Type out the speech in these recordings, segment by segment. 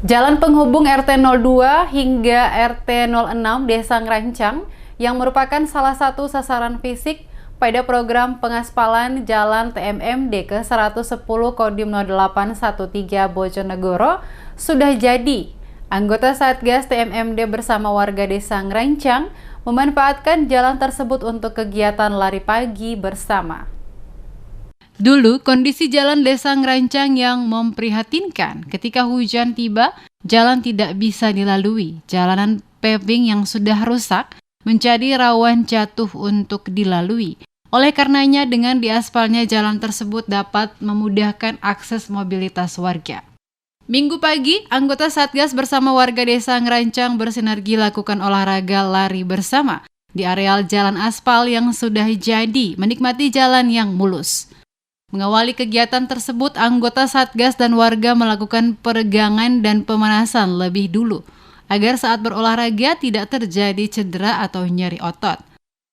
Jalan penghubung RT 02 hingga RT 06 Desa Ngerancang yang merupakan salah satu sasaran fisik pada program pengaspalan Jalan TMMD ke-110 Kodim 0813 Bojonegoro sudah jadi. Anggota Satgas TMMD bersama warga Desa Ngerancang memanfaatkan jalan tersebut untuk kegiatan lari pagi bersama. Dulu, kondisi jalan Desa Ngerancang yang memprihatinkan. Ketika hujan tiba, jalan tidak bisa dilalui. Jalanan paving yang sudah rusak menjadi rawan jatuh untuk dilalui. Oleh karenanya, dengan diaspalnya jalan tersebut dapat memudahkan akses mobilitas warga. Minggu pagi, anggota Satgas bersama warga Desa Ngerancang bersinergi lakukan olahraga lari bersama di areal jalan aspal yang sudah jadi, menikmati jalan yang mulus. Mengawali kegiatan tersebut, anggota Satgas dan warga melakukan peregangan dan pemanasan lebih dulu, agar saat berolahraga tidak terjadi cedera atau nyeri otot.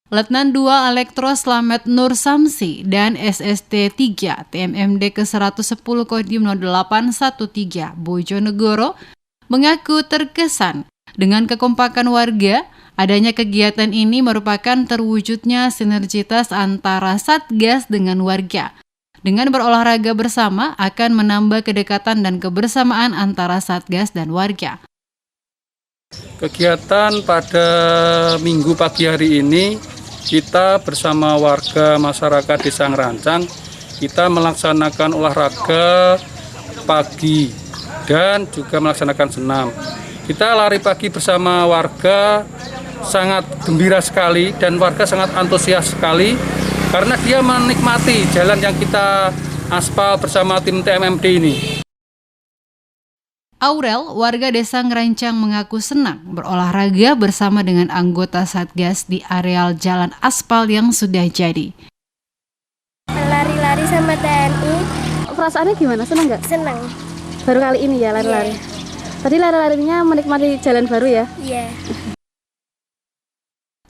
Letnan 2 Elektro Slamet Nur Samsi dan SST 3 TMMD ke-110 Kodim 0813 Bojonegoro mengaku terkesan dengan kekompakan warga. Adanya kegiatan ini merupakan terwujudnya sinergitas antara Satgas dengan warga. Dengan berolahraga bersama akan menambah kedekatan dan kebersamaan antara Satgas dan warga. Kegiatan pada Minggu pagi hari ini, kita bersama warga masyarakat Desa Ngerancang, kita melaksanakan olahraga pagi dan juga melaksanakan senam. Kita lari pagi bersama warga, sangat gembira sekali dan warga sangat antusias sekali. Karena dia menikmati jalan yang kita aspal bersama tim TMMD ini. Aurel, warga Desa Ngerancang mengaku senang berolahraga bersama dengan anggota Satgas di areal jalan aspal yang sudah jadi. Lari-lari sama TNI. Perasaannya gimana? Senang nggak? Senang. Baru kali ini ya lari-lari? Yeah. Tadi lari-larinya menikmati jalan baru ya? Iya. Yeah.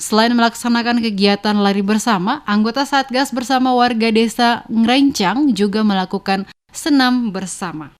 Selain melaksanakan kegiatan lari bersama, anggota Satgas bersama warga Desa Ngerancang juga melakukan senam bersama.